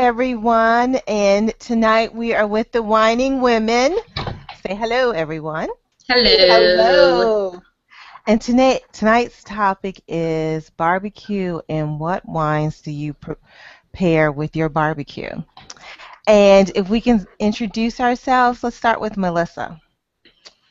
everyone. And tonight we are with the Whining Women. Say hello, everyone. Hello. Hello. And tonight's topic is barbecue and what wines do you prepare with your barbecue? And if we can introduce ourselves, let's start with Melissa.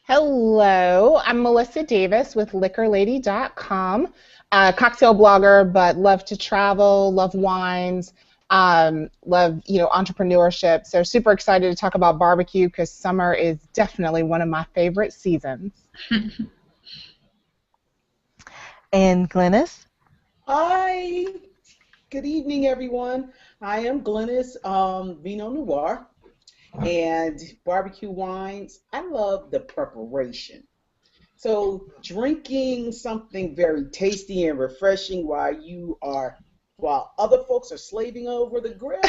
Hello. I'm Melissa Davis with liquorlady.com. Cocktail blogger, but love to travel, love wines, love, entrepreneurship. So super excited to talk about barbecue because summer is definitely one of my favorite seasons. And Glennis? Hi, good evening, everyone. I am Glennis Vino Noir and barbecue wines. I love the preparation. So drinking something very tasty and refreshing while other folks are slaving over the grill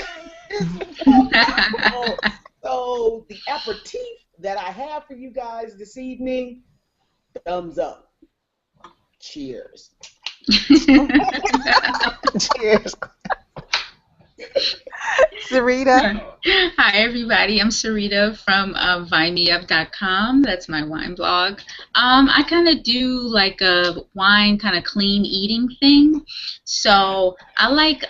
is wonderful. So the aperitif that I have for you guys this evening, thumbs up. Cheers. Cheers. Sarita? Hi, everybody. I'm Sarita from vinemeUp.com. That's my wine blog. I kind of do like a wine kind of clean eating thing. So I like,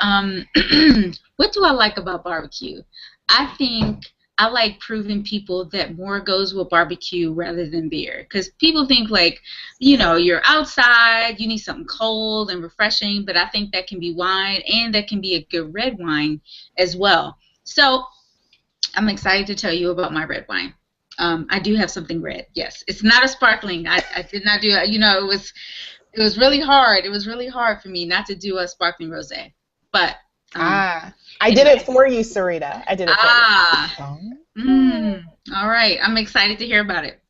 what do I like about barbecue? I think I like proving people that more goes with barbecue rather than beer. Because people think like, you're outside, you need something cold and refreshing, but I think that can be wine and that can be a good red wine as well. So I'm excited to tell you about my red wine. I do have something red, yes. It's not a sparkling. I did not do it. It was really hard. It was really hard for me not to do a sparkling rosé. But I did it for you, Sarita. I did it for you. All right. I'm excited to hear about it.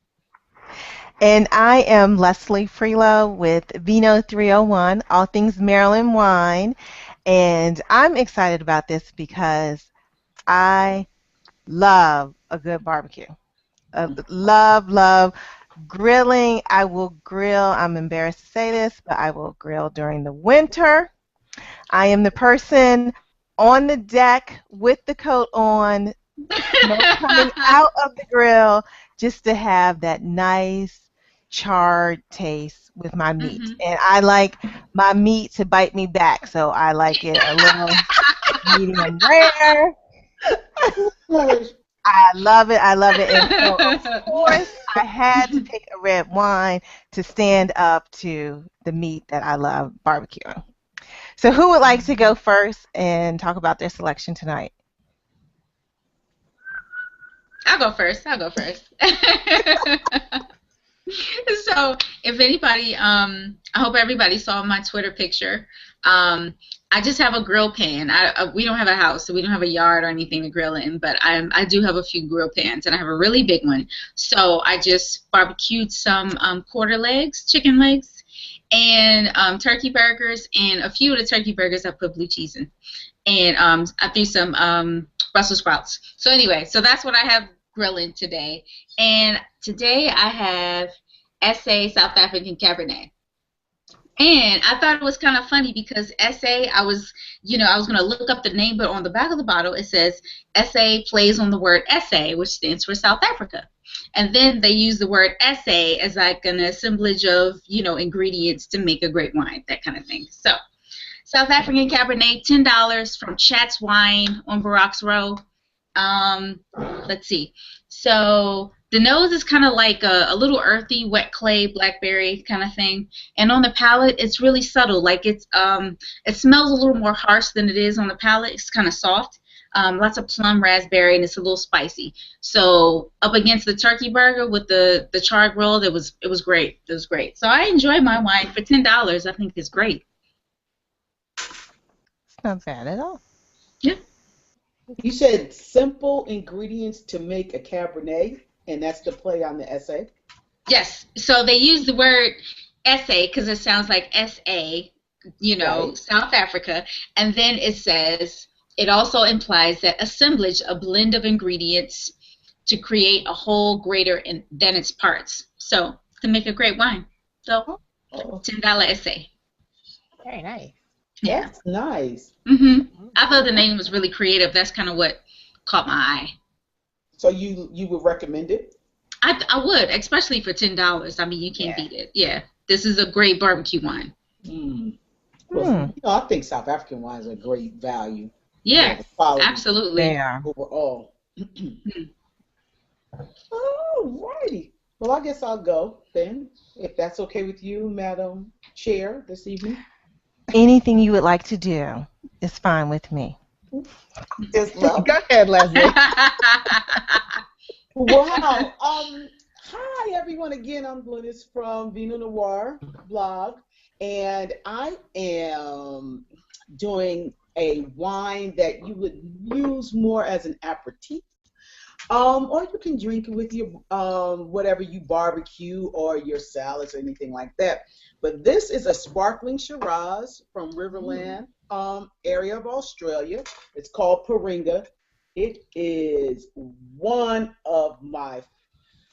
And I am Leslie Freelo with Vino 301, all things Maryland wine. And I'm excited about this because I love a good barbecue. Love grilling. I will grill. I'm embarrassed to say this, but I will grill during the winter. I am the person on the deck with the coat on, smoke coming out of the grill, just to have that nice charred taste with my meat. And I like my meat to bite me back, so I like it a little medium rare. I love it. And so, of course, I had to pick a red wine to stand up to the meat that I love barbecuing. So who would like to go first and talk about their selection tonight? I'll go first. So if anybody, I hope everybody saw my Twitter picture. I just have a grill pan. We don't have a house, so we don't have a yard or anything to grill in, but I do have a few grill pans, and I have a really big one. So I just barbecued some quarter legs, chicken legs, and turkey burgers, and a few of the turkey burgers I put blue cheese in. And I threw some Brussels sprouts. So anyway, so that's what I have grilling today. And today I have SA South African Cabernet. And I thought it was kind of funny because SA, I was going to look up the name, but on the back of the bottle it says SA plays on the word SA, which stands for South Africa. And then they use the word SA as like an assemblage of, ingredients to make a great wine, that kind of thing. So South African Cabernet, $10 from Chat's Wine on Barracks Row. Let's see. So the nose is kind of like a little earthy, wet clay, blackberry kind of thing. And on the palate, it's really subtle. Like it smells a little more harsh than it is on the palate. It's kind of soft. Lots of plum, raspberry, and it's a little spicy. So up against the turkey burger with the charred grilled, it was great. It was great. So I enjoy my wine for $10. I think it's great. It's not bad at all. Yeah. You said simple ingredients to make a Cabernet, and that's the play on the SA? Yes. So they use the word SA because it sounds like SA, Right. South Africa. And then it also implies that assemblage, a blend of ingredients to create a whole greater than its parts. So to make a great wine. So $10 SA. Very nice. Yeah. That's nice. I thought the name was really creative. That's kind of what caught my eye. So you would recommend it? I would, especially for $10. I mean, you can't Yeah. beat it. Yeah, this is a great barbecue wine. Mm. Well, Hmm. I think South African wines are great value. Yeah, The quality absolutely. They are. overall. Mhm. All righty. Well, I guess I'll go then, if that's okay with you, Madam Chair, this evening. Anything you would like to do is fine with me. Just love. Go ahead, Leslie. Wow. Hi everyone again. I'm Glynis from Vino Noir blog, and I am doing a wine that you would use more as an aperitif. Or you can drink it with your whatever you barbecue or your salads or anything like that. But this is a sparkling Shiraz from Riverland area of Australia. It's called Paringa. It is one of my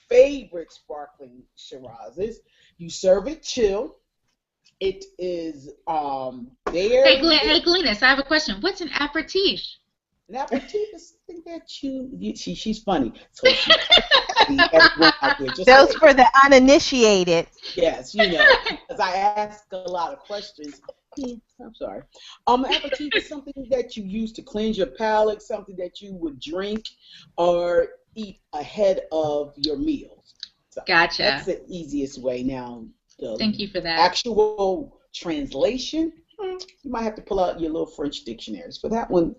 favorite sparkling Shirazes. You serve it chilled. It is Hey, very Hey, Glennis, I have a question. What's an aperitif? an aperitif is something that she's funny. So she everyone out there just Those say, for the uninitiated. yes, because I ask a lot of questions. I'm sorry. Aperitif is something that you use to cleanse your palate, something that you would drink or eat ahead of your meals. So Gotcha. that's the easiest way. Now, the Thank you for that. actual translation, you might have to pull out your little French dictionaries for that one.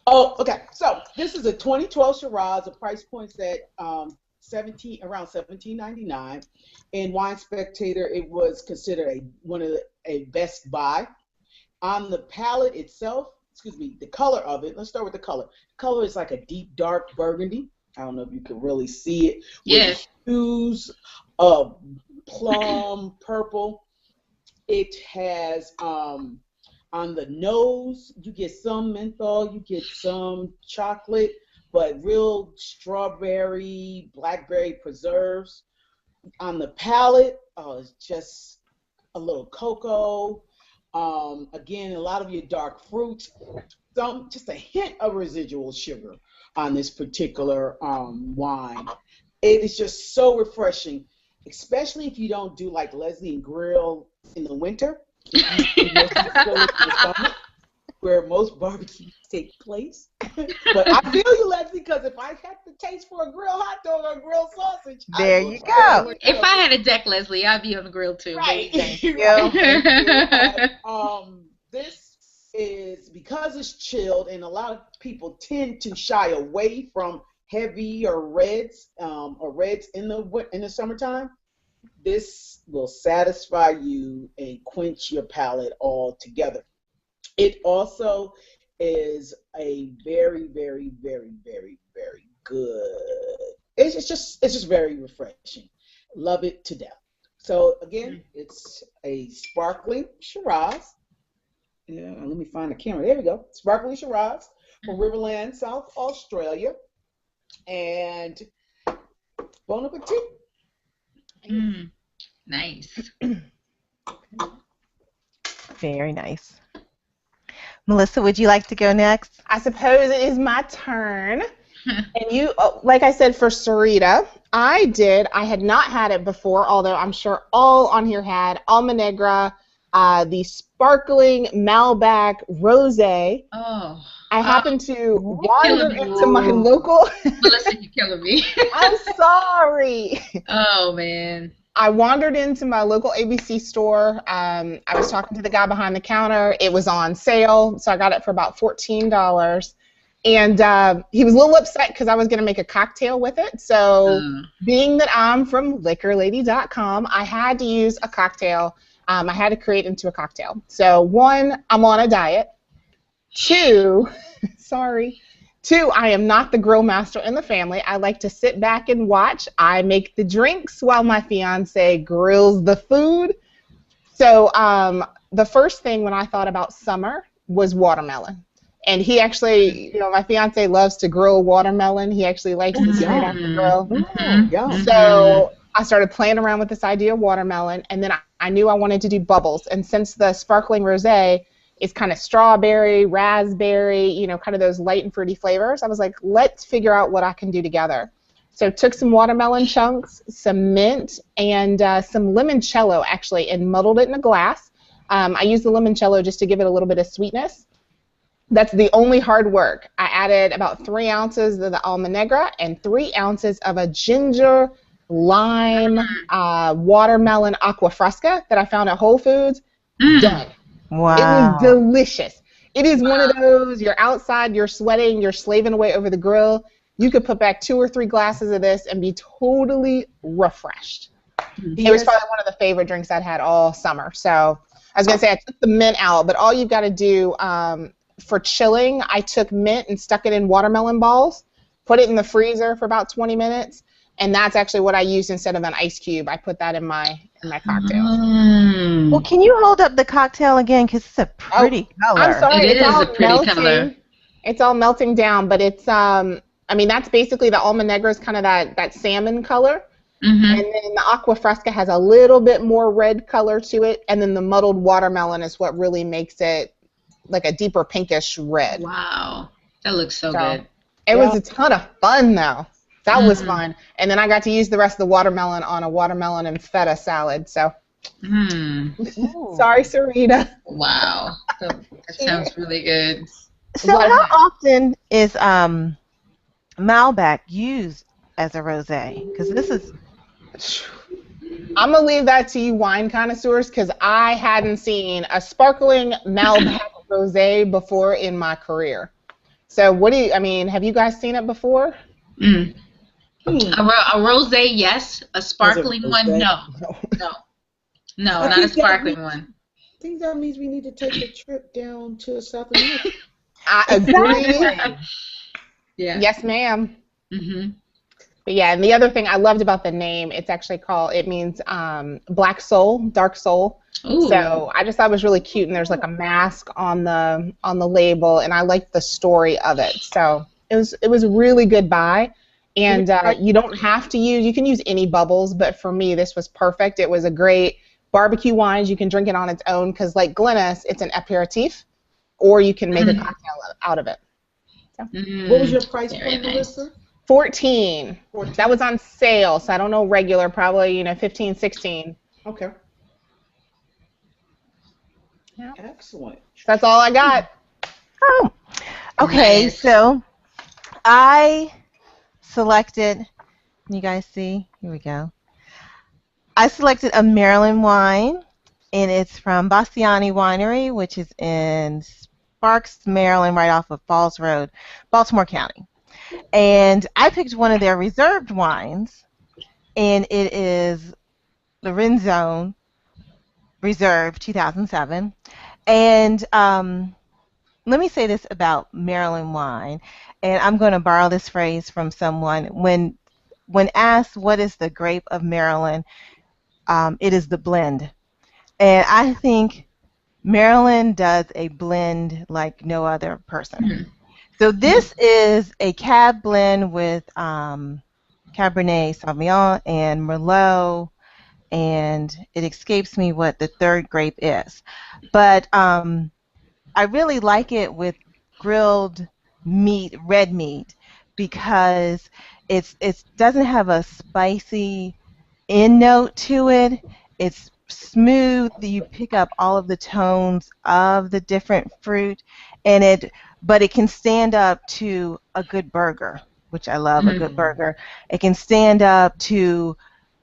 Oh, okay. So this is a 2012 Shiraz. The price point's at around $17.99. In Wine Spectator, it was considered one of a best buy. On the palette itself, the color of it. Let's start with the color. The color is like a deep dark burgundy. I don't know if you can really see it. Yes. With hues of plum, purple. It has on the nose, you get some menthol, you get some chocolate, but real strawberry, blackberry preserves. On the palate, it's just a little cocoa. Again, a lot of your dark fruits. Just a hint of residual sugar on this particular wine. It is just so refreshing, especially if you don't do like Leslie and grill in the winter. Where most barbecues take place. But I feel you, Leslie, because if I had the taste for a grilled hot dog or a grilled sausage, There you go. If I had a deck, Leslie, I'd be on the grill too. Right. Thank you. This is because it's chilled, and a lot of people tend to shy away from heavy or reds in the summertime. This will satisfy you and quench your palate altogether. It also is a very, very, very, very, very good. It's just very refreshing. Love it to death. So again, it's a sparkling Shiraz. Yeah, let me find the camera. There we go. Sparkling Shiraz from Riverland, South Australia. And bon appetit. Nice. Very nice. Melissa, would you like to go next? I suppose it is my turn. And you, like I said for Sarita, I had not had it before, although I'm sure all on here had Alma Negra, the sparkling Malbec Rosé. Oh. I happened to wander killing me. into my local. Melissa, you're killing me. I'm sorry. Oh, man. I wandered into my local ABC store. I was talking to the guy behind the counter. It was on sale, so I got it for about $14. And he was a little upset because I was going to make a cocktail with it. So being that I'm from liquorlady.com, I had to use a cocktail. I had to create into a cocktail. So one, I'm on a diet. Two, Two, I am not the grill master in the family. I like to sit back and watch. I make the drinks while my fiance grills the food. So the first thing when I thought about summer was watermelon. And he actually, my fiance loves to grill watermelon. He actually likes to straight off the grill. Yeah. So I started playing around with this idea of watermelon, and then I I knew I wanted to do bubbles. And since the sparkling rosé is kind of strawberry, raspberry, kind of those light and fruity flavors, I was like, let's figure out what I can do together. So took some watermelon chunks, some mint, and some limoncello, actually, and muddled it in a glass. I used the limoncello just to give it a little bit of sweetness. That's the only hard work. I added about 3 ounces of the almanegra and 3 ounces of a ginger, lime, watermelon aqua fresca that I found at Whole Foods. Done. Wow. It was delicious. It is one of those, you're outside, you're sweating, you're slaving away over the grill. You could put back 2 or 3 glasses of this and be totally refreshed. It was probably one of the favorite drinks I'd had all summer. So I was going to say I took the mint out, but all you've got to do for chilling, I took mint and stuck it in watermelon balls, put it in the freezer for about 20 minutes, and that's actually what I used instead of an ice cube. I put that in my cocktail. Well, can you hold up the cocktail again? Because it's a pretty color. I'm sorry. It it's is all a pretty melting. color. It's all melting down, but it's that's basically the almanegra is kind of that salmon color. And then the aqua fresca has a little bit more red color to it, and then the muddled watermelon is what really makes it like a deeper pinkish red. Wow. That looks so good. It was a ton of fun, though. That was fun. And then I got to use the rest of the watermelon on a watermelon and feta salad. So, sorry, Sarita. Wow. That sounds really good. So how often is Malbec used as a rosé? Because this is... I'm going to leave that to you wine connoisseurs because I hadn't seen a sparkling Malbec rosé before in my career. So have you guys seen it before? A rosé, yes. A sparkling one, no. No, not a sparkling one. I think that means we need to take a trip down to South America. I agree. Yeah. Yes, ma'am. But yeah, and the other thing I loved about the name, it means black soul, dark soul. Ooh. So I just thought it was really cute, and there's like a mask on the label, and I liked the story of it. So it was a really good buy. And you don't have to you can use any bubbles, but for me this was perfect. It was a great barbecue wines. You can drink it on its own because like Glennis, it's an aperitif, or you can make a cocktail out of it. So. What was your price point, Melissa? 14. That was on sale, so I don't know regular, probably 15, 16. Okay. Yeah. Excellent. That's all I got. Oh. Okay, Nice. so I selected, can you guys see? Here we go. I selected a Maryland wine, and it's from Bassiani Winery, which is in Sparks, Maryland, right off of Falls Road, Baltimore County. And I picked one of their reserved wines, and it is Lorenzo Reserve 2007. And let me say this about Maryland wine, and I'm going to borrow this phrase from someone. When asked what is the grape of Maryland, it is the blend. And I think Maryland does a blend like no other person. So this is a cab blend with Cabernet Sauvignon and Merlot, and it escapes me what the third grape is. But I really like it with grilled meat, red meat, because it doesn't have a spicy end note to it. It's smooth. You pick up all of the tones of the different fruit, but it can stand up to a good burger, which I love a good burger. It can stand up to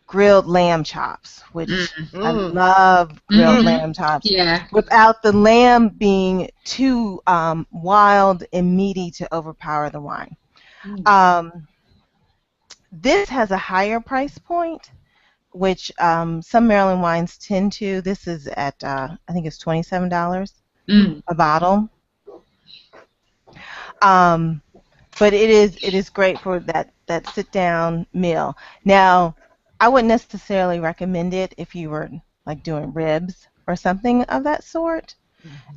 grilled lamb chops, which I love grilled lamb chops. Yeah. Without the lamb being too wild and meaty to overpower the wine. This has a higher price point, which some Maryland wines tend to. This is at, I think it's $27 a bottle. But it is great for that sit-down meal. Now, I wouldn't necessarily recommend it if you were like doing ribs or something of that sort.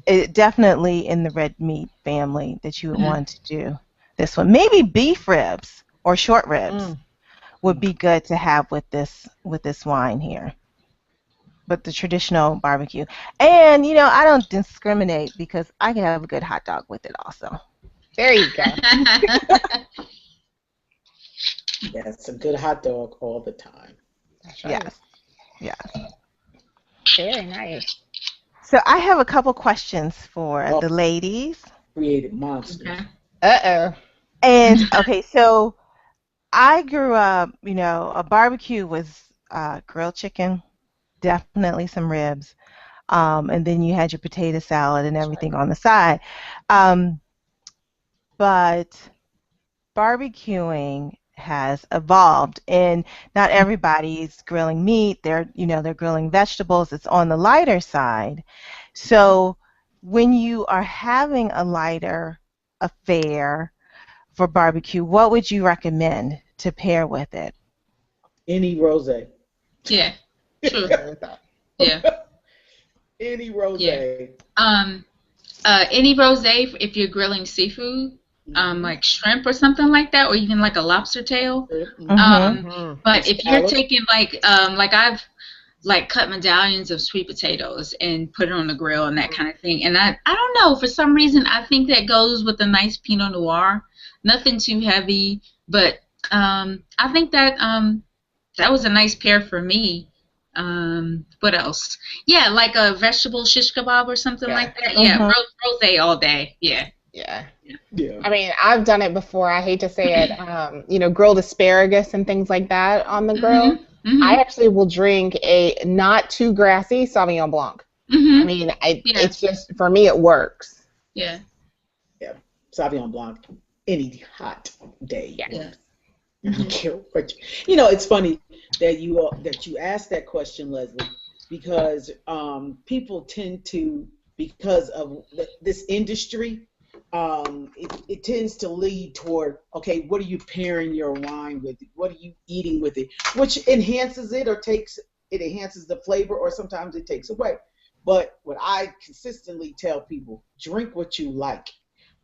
It definitely in the red meat family that you would want to do this one. Maybe beef ribs or short ribs would be good to have with this wine here. but the traditional barbecue. And I don't discriminate because I can have a good hot dog with it also. There you go. That's a good hot dog all the time. That's right. Yes. Yes. Very nice. So I have a couple questions for Oh, the ladies. created monsters. Okay. Uh-oh. And okay, so I grew up, a barbecue was grilled chicken, definitely some ribs, and then you had your potato salad and That's right. everything on the side. Um, but barbecuing has evolved, and not everybody's grilling meat. They're grilling vegetables. It's on the lighter side. So when you are having a lighter affair for barbecue, what would you recommend to pair with it? Any rosé. Yeah. True. Agree with that. Yeah. Any Yeah. rosé. Any rosé if you're grilling seafood, like shrimp or something like that, or even like a lobster tail. Mhm. But if you're Salad. taking like I've like cut medallions of sweet potatoes and put it on the grill and that kind of thing. And I don't know, for some reason I think that goes with a nice Pinot Noir. Nothing too heavy, but I think that that was a nice pair for me. What else? Yeah, like a vegetable shish kebab or something Yeah. like that. Yeah, Mhm. rosé all day. Yeah. Yeah. Yeah. I mean, I've done it before. I hate to say it. Grilled asparagus and things like that on the grill. Mhm. I Mhm. actually will drink a not too grassy Sauvignon Blanc. I Mhm. mean, Yeah. it's just, for me, it works. Yeah. Yeah. Sauvignon Blanc. Any hot day Yeah. Yeah. works. I don't care what it's funny that you asked that question, Leslie, because people tend to, because of this industry, it tends to lead toward, okay, what are you pairing your wine with? What are you eating with it? Which enhances it or enhances the flavor, or sometimes it takes away. But what I consistently tell people, drink what you like.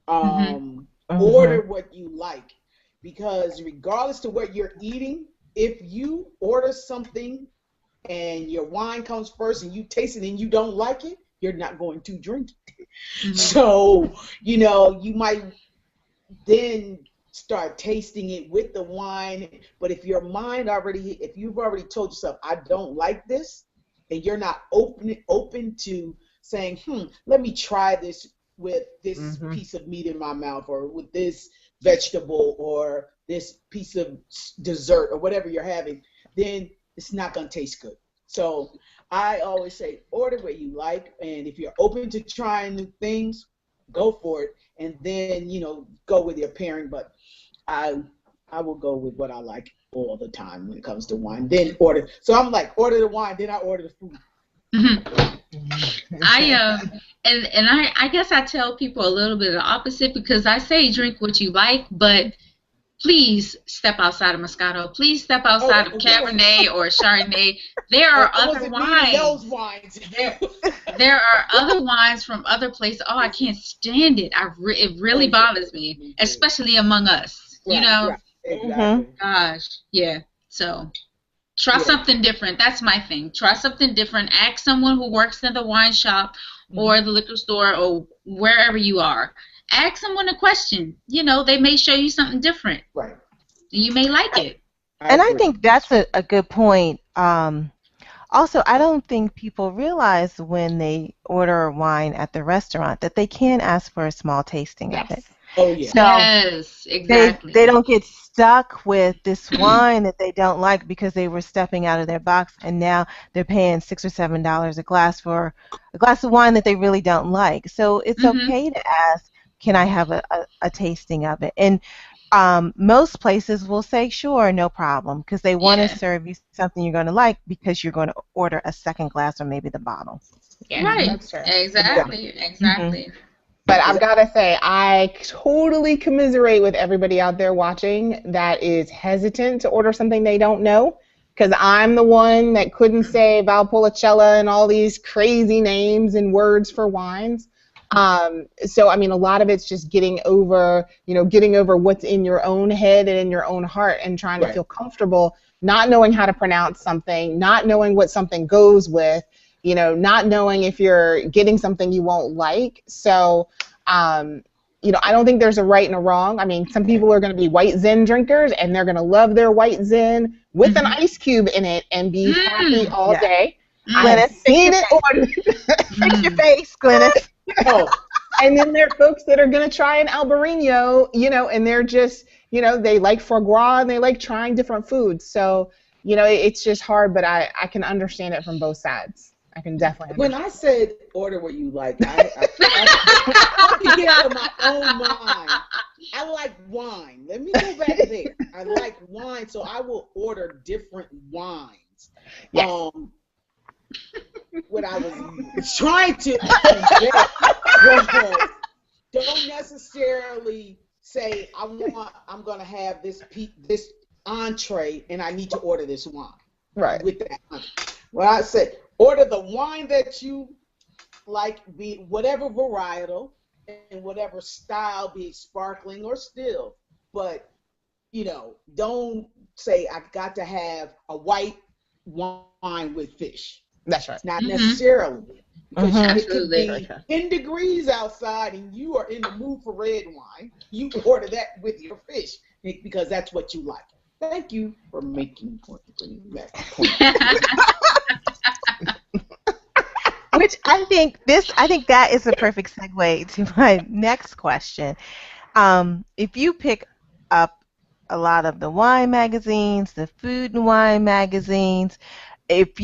Mhm. Order Mhm. what you like, because regardless to what you're eating, if you order something and your wine comes first and you taste it and you don't like it, you're not going to drink it. Mhm. So you might then start tasting it with the wine. But if you've already told yourself, I don't like this, and you're not open to saying, let me try this with this Hmm. piece of meat in my mouth, or with this vegetable, or this piece of dessert, or whatever you're having, then it's not going to taste good. So I always say, order what you like, and if you're open to trying new things, go for it, and then go with your pairing. But I I will go with what I like all the time when it comes to wine. Then order. So I'm like, order the wine, then I order the food. Mhm. I guess I tell people a little bit of the opposite, because I say drink what you like, but please step outside of Moscato. Please step outside of Yes. Cabernet or Chardonnay. There I are other wasn't meaning those wines. wines. There, there are other wines from other places. Oh, I can't stand it. It really bothers me, Me too. especially among us. Right. Mhm. Exactly. Gosh, yeah. So try Yeah. something different. That's my thing. Try something different. Ask someone who works in the wine shop or the liquor store or wherever you are. Ask someone a question. They may show you something different. Right. You may like it. I And I agree. think that's a good point. Also, I don't think people realize when they order wine at the restaurant that they can ask for a small tasting of it. Yes. Oh yeah. So Yes, they exactly. don't get stuck with this wine that they don't like because they were stepping out of their box, and now they're paying $6 or $7 a glass for a glass of wine that they really don't like. So it's Mhm. okay to ask, can I have a tasting of it? And most places will say, sure, no problem, because they want to Yeah. serve you something you're going to like because you're going to order a second glass or maybe the bottle. Yeah, Right. that's true. Exactly. Exactly. Hmm. Exactly. But I've Exactly. got to say, I totally commiserate with everybody out there watching that is hesitant to order something they don't know. Because I'm the one that couldn't say Valpolicella and all these crazy names and words for wines. So, I mean, a lot of it's just getting over what's in your own head and in your own heart and trying to Right. feel comfortable, not knowing how to pronounce something, not knowing what something goes with, not knowing if you're getting something you won't like. So, I don't think there's a right and a wrong. I mean, some people are going to be white Zen drinkers, and they're going to love their white Zen with an ice cube in it and be happy all day. I have seen it on. Fix your face, Glennis. Oh, and then there are folks that are going to try an Albarino, and they're just, they like foie gras and they like trying different foods. So, it's just hard, but I can understand it from both sides. I can definitely understand. When I said order what you like, I can get out of my own mind. I like wine. Let me go back there. I like wine, so I will order different wines. Yes. What I was trying to was don't necessarily say I'm going to have this entree and I need to order this wine. Right. With that entree. Well, I said order the wine that you like, be whatever varietal and whatever style, be it sparkling or still. But don't say I've got to have a white wine with fish. That's right. It's not necessarily. Because it could Absolutely. be 10 degrees outside and you are in the mood for red wine. You order that with your fish because that's what you like. Thank you for making that point. Which I think that is a perfect segue to my next question. If you pick up a lot of the wine magazines, the food and wine magazines, if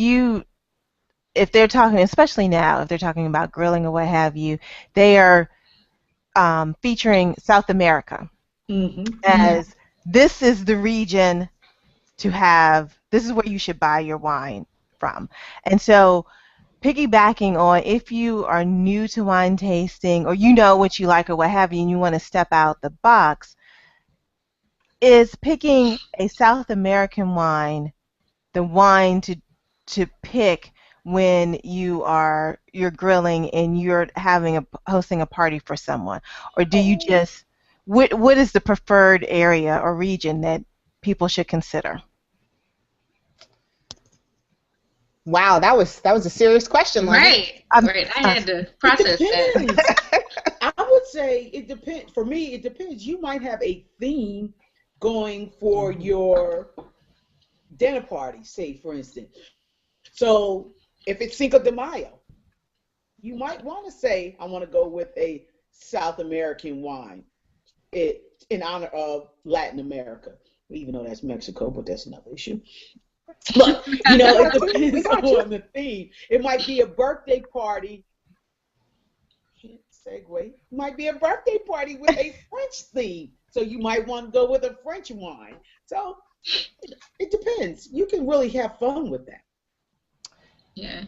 they're talking, especially now, if they're talking about grilling or what have you, they are featuring South America as this is the region to have, this is where you should buy your wine from. And so piggybacking on, if you are new to wine tasting or you know what you like or what have you and you want to step out the box, is picking a South American wine the wine to pick when you're grilling and you're hosting a party for someone? Or do you just, what is the preferred area or region that people should consider? Wow, that was a serious question, Right. Right. I had to process that. I would say it depends. For me, it depends. You might have a theme going for your dinner party, say, for instance. So if it's Cinco de Mayo, you might want to say, I want to go with a South American wine in honor of Latin America, even though that's Mexico, but that's another issue. But, it depends on the theme. It might be a birthday party. Can't segue. It might be a birthday party with a French theme. So you might want to go with a French wine. So it depends. You can really have fun with that. Yeah.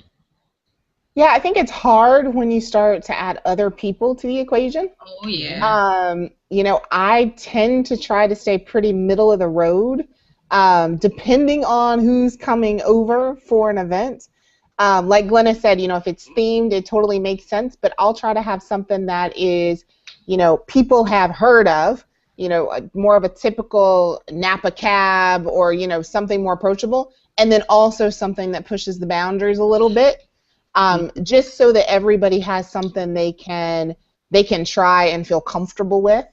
Yeah, I think it's hard when you start to add other people to the equation. Oh, yeah. I tend to try to stay pretty middle of the road, depending on who's coming over for an event. Like Glenna said, if it's themed, it totally makes sense, but I'll try to have something that is, people have heard of, more of a typical Napa cab or, something more approachable, and then also something that pushes the boundaries a little bit, just so that everybody has something they can try and feel comfortable with.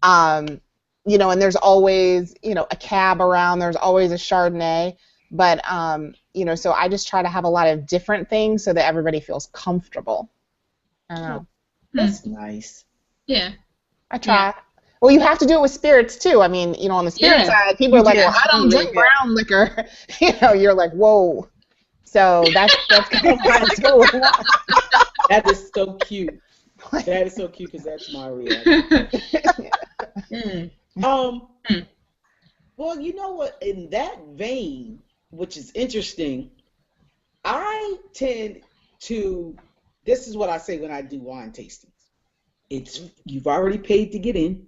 And there's always, a cab around, there's always a Chardonnay, but, so I just try to have a lot of different things so that everybody feels comfortable. I don't know. That's nice. Yeah. I try. Yeah. Well, you have to do it with spirits, too. I mean, on the spirit side, people are like, well, I don't drink brown liquor. You're like, whoa. So that's kind of how it's going. That is so cute. That is so cute because that's my reaction. Well, you know what? In that vein, which is interesting, I tend to, this is what I say when I do wine tastings. You've already paid to get in.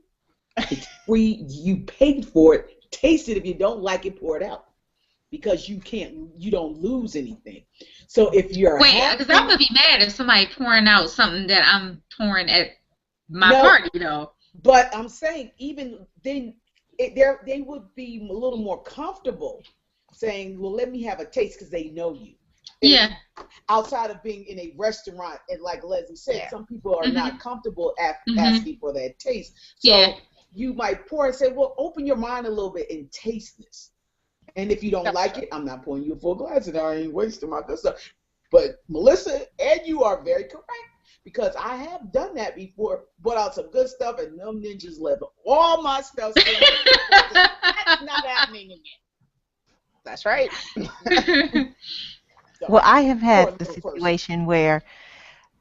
It's free. You paid for it. Taste it. If you don't like it, pour it out. Because you don't lose anything. So if you're because I'm gonna be mad if somebody pouring out something that I'm pouring at my party, But I'm saying even then, they would be a little more comfortable saying, "Well, let me have a taste," because they know you. Yeah. Outside of being in a restaurant, and like Leslie said, Yeah. some people are not comfortable Mhm. asking for that taste. Yeah. So you might pour and say, well, open your mind a little bit and taste this. And if you don't That's like true. it, I'm not pouring you a full glass, and I ain't wasting my good stuff. But Melissa, and you are very correct, because I have done that before. Brought out some good stuff, and them ninjas left all my stuff sitting there. That's not happening again. That's right. So Well, I have pour had a the little first. situation where,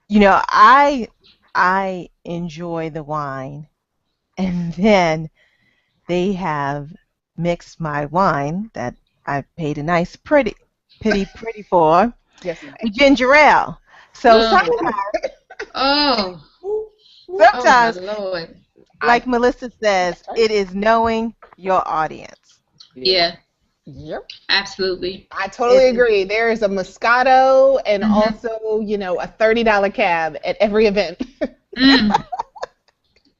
you know, I enjoy the wine, and then they have mixed my wine that I paid a nice pretty for Yes, ma'am. with ginger ale. So Oh. sometimes, Oh. Ooh, ooh. Oh my sometimes, Lord. like I. Melissa says, That's right. it is knowing your audience. Yeah. Yeah. Yep. Absolutely. I totally It is, agree. There is a Moscato and Mhm. also, a $30 cab at every event. Mm.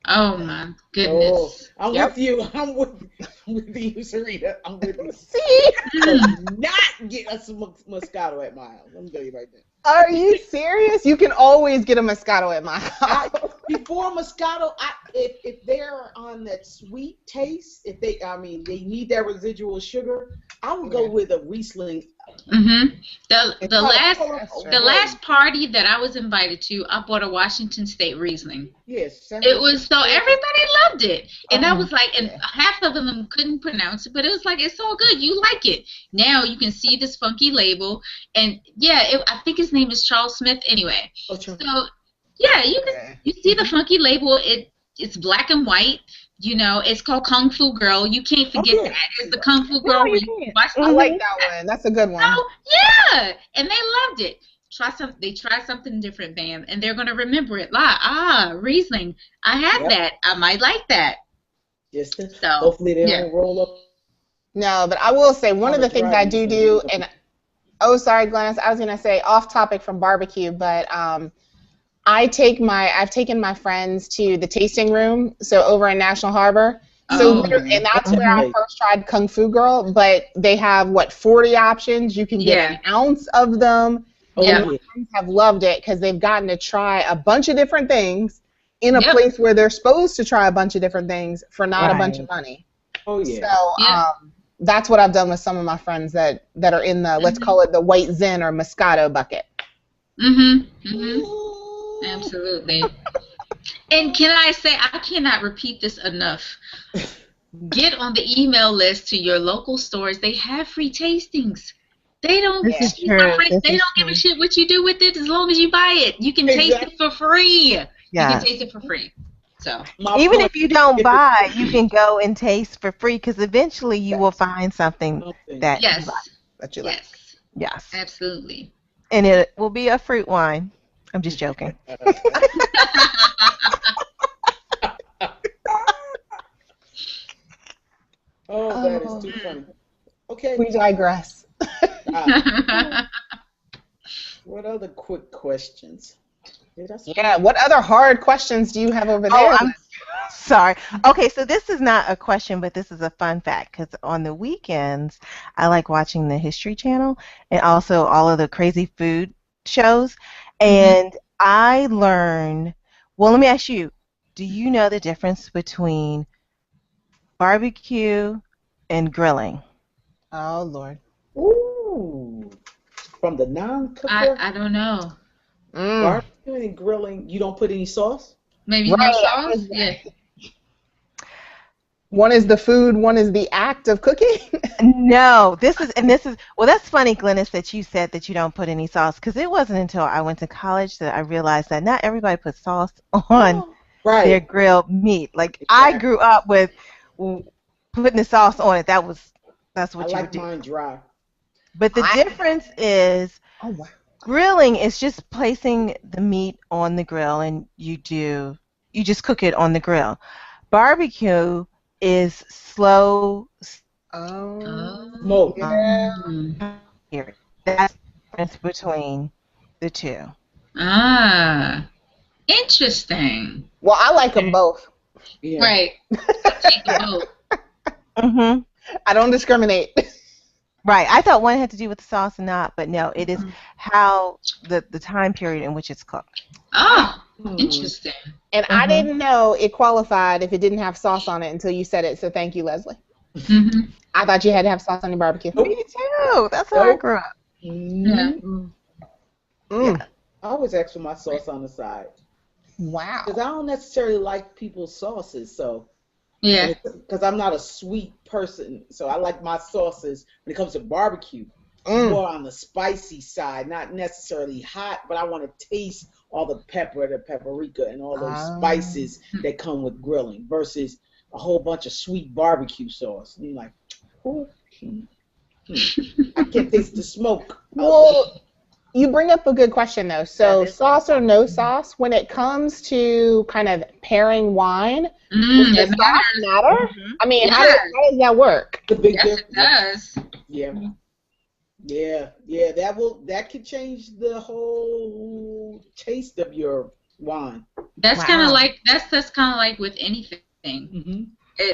Oh my Oh, goodness. I'm Yep. with you. I'm with you, Sarita. I'm with you. See? Mm. Do not get us some Moscato at my house. Let me tell you right now. Are you serious? You can always get a Moscato at my I house. before Moscato, if they're on that sweet taste, if they, I mean, they need that residual sugar, I would go Yeah, with a Riesling Mhm. and The try to last pull them that's true. the away. last party that I was invited to, I bought a Washington State Riesling. Yes, San It was so Francisco. everybody loved it, and I Oh, was like, and yeah. half of them couldn't pronounce it, but it was like it's so good, you like it. Now you can see this funky label, and yeah, I think his name is Charles Smith. Anyway, Oh, sure. so yeah, Yeah. you see the funky label. It's black and white. You know, it's called Kung Fu Girl. You can't Oh, forget yeah. that. It's the Kung Fu no, Girl where you you can't. watch I the like Hmm. that one. That's a good one. Oh, yeah, and they loved it. They try something different, Bam, and they're gonna remember it. Like, Riesling, I had Yep. that. I might like that. Just to, So, hopefully they yeah. don't roll up No, but I will say one on of a the things dry I do Riesling and do, end up and oh, sorry, Glennis, I was gonna say off topic from barbecue, but I've taken my friends to the tasting room, so over in National Harbor. So Oh, literally, mm-hmm. and that's where That's I Hmm. great. first tried Kung Fu Girl. But they have what 40 options. You can get yeah, an ounce of them, Oh and yep, my yeah. friends have loved it because they've gotten to try a bunch of different things in a yep, place where they're supposed to try a bunch of different things for not a bunch of Right. money. Oh So yeah. yep. that's what I've done with some of my friends that are in the, let's Mhm, call it, the white Zen or Moscato bucket. mhm, mhm. Ooh. Absolutely. And can I say, I cannot repeat this enough. Get on the email list to your local stores. They have free tastings. They don't This Yeah. is cheat for true. free. This They is don't give a true. shit what you do with it as long as you buy it. You can taste it Exactly. for free. You can taste Yes. it for free. So, My Even point. if you don't If it's buy, you can go and taste for free because eventually you will Yes, find something something. that you like. yes, that you like. yes, Yes. absolutely. And it will be a fruit wine. I'm just joking. Oh, that is Oh, too funny. Okay. we digress. Ah, what other quick questions? Did I Yeah. scroll What down? other hard questions do you have over Oh, there, Glenn? I'm sorry. Okay, so this is not a question, but this is a fun fact because on the weekends, I like watching the History Channel and also all of the crazy food shows. Mhm. And I learned, well, let me ask you, do you know the difference between barbecue and grilling? Oh Lord. Ooh, from the non-cooker I don't know. Mm. barbecue and grilling, you don't put any sauce? Maybe no Right. sauce? Yeah. One is the food. One is the act of cooking. No, this is well, that's funny, Glennis, that you said that you don't put any sauce because it wasn't until I went to college that I realized that not everybody puts sauce on their Right. grilled meat. Like I Exactly. grew up with w- putting the sauce on it. That's I what you would like do. mine dry. But the I. difference is Oh wow. grilling is just placing the meat on the grill and you just cook it on the grill. Barbecue is slow Oh Smoke. yeah. Oh. here. That's the difference between the two. Ah. Interesting. Well, I like them Okay. both. Yeah. Right. I take the boat. Hmm. I don't discriminate. Right. I thought one had to do with the sauce and not, but no, it is how the time period in which it's cooked. Oh, Hmm. interesting. And I Hmm. didn't know it qualified if it didn't have sauce on it until you said it. So thank you, Leslie. Hmm. I thought you had to have sauce on your barbecue. Me Nope. too. That's how I Nope. grew up. Yeah. Mm-mm. Mm. Yeah. I always ask for my sauce on the side because Wow. I don't necessarily like people's sauces. So, Yeah. because I'm not a sweet person, so I like my sauces when it comes to barbecue Mm. more on the spicy side, not necessarily hot, but I want to taste all the pepper, the paprika, and all those Um, spices that come with grilling versus a whole bunch of sweet barbecue sauce. And you're like, oh, I can't taste the smoke out there. well, you bring up a good question though. That So is. sauce or no sauce, when it comes to kind of pairing wine, does the It sauce matters. matter? Hmm. I mean, Yes. how does that work? The big Yes, it difference. does. Yeah, yeah, yeah. That could change the whole taste of your wine. That's kind of Wow. like that's kind of like with anything. Hmm.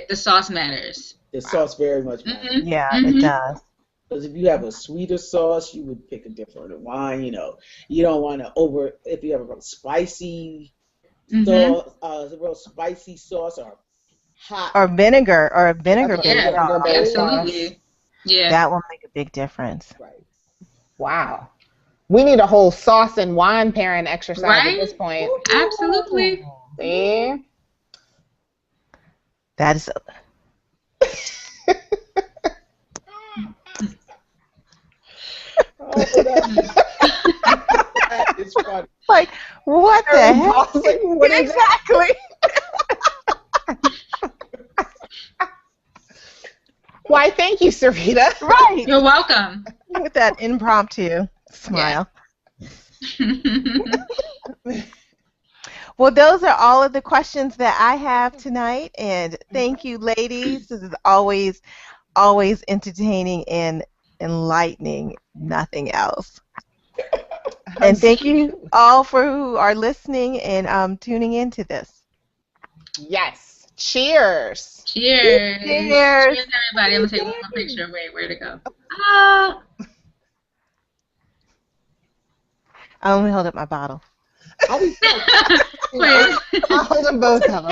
The sauce matters. The Wow. sauce very much matters. Mhm. Yeah, it Mhm. does. Because if you have a sweeter sauce, you would pick a different wine. You don't want to over if you have a real spicy Mhm. sauce, a real spicy sauce or hot. Or a That's vinegar what based Yeah. vinegar sauce. based sauce. Oh, Absolutely. Yeah. That will make a big difference. right. Wow. We need a whole sauce and wine pairing exercise at this Right? point. Absolutely. Ooh. See? That is Oh, that is funny. like what the Very heck? pausing. What is that? Exactly. Why, thank you, Sarita. Right. You're welcome. With that impromptu Yeah. smile. Well, those are all of the questions that I have tonight. And thank you, ladies. This is always entertaining and enlightening, nothing else. And thank you all for who are listening and tuning into this. Yes. Cheers. Cheers. Cheers. Cheers, everybody. I'm gonna take one more picture. Wait, where'd it go? Ah. I only hold up my bottle. I was Wait. I'll hold them both up.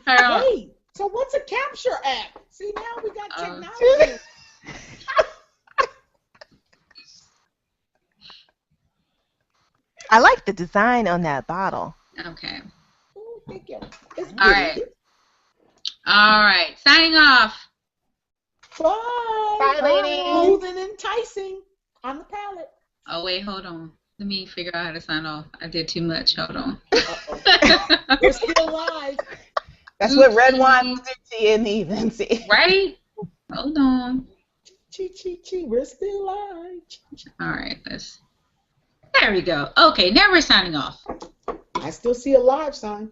Okay. wait. So what's a capture app? See, now we got Oh. technology. I like the design on that bottle. Okay. Oh, thank you. It's All right. All right. Signing off. Bye. Bye, ladies. Smooth and enticing on the palate. Oh wait, hold on. Let me figure out how to sign off. I did too much. Hold on. Uh-oh. We're still live. That's what red wine did to you in the evening. See? Right? Hold on. Chi. We're still live. All right. There we go. Okay, now we're signing off. I still see a live sign.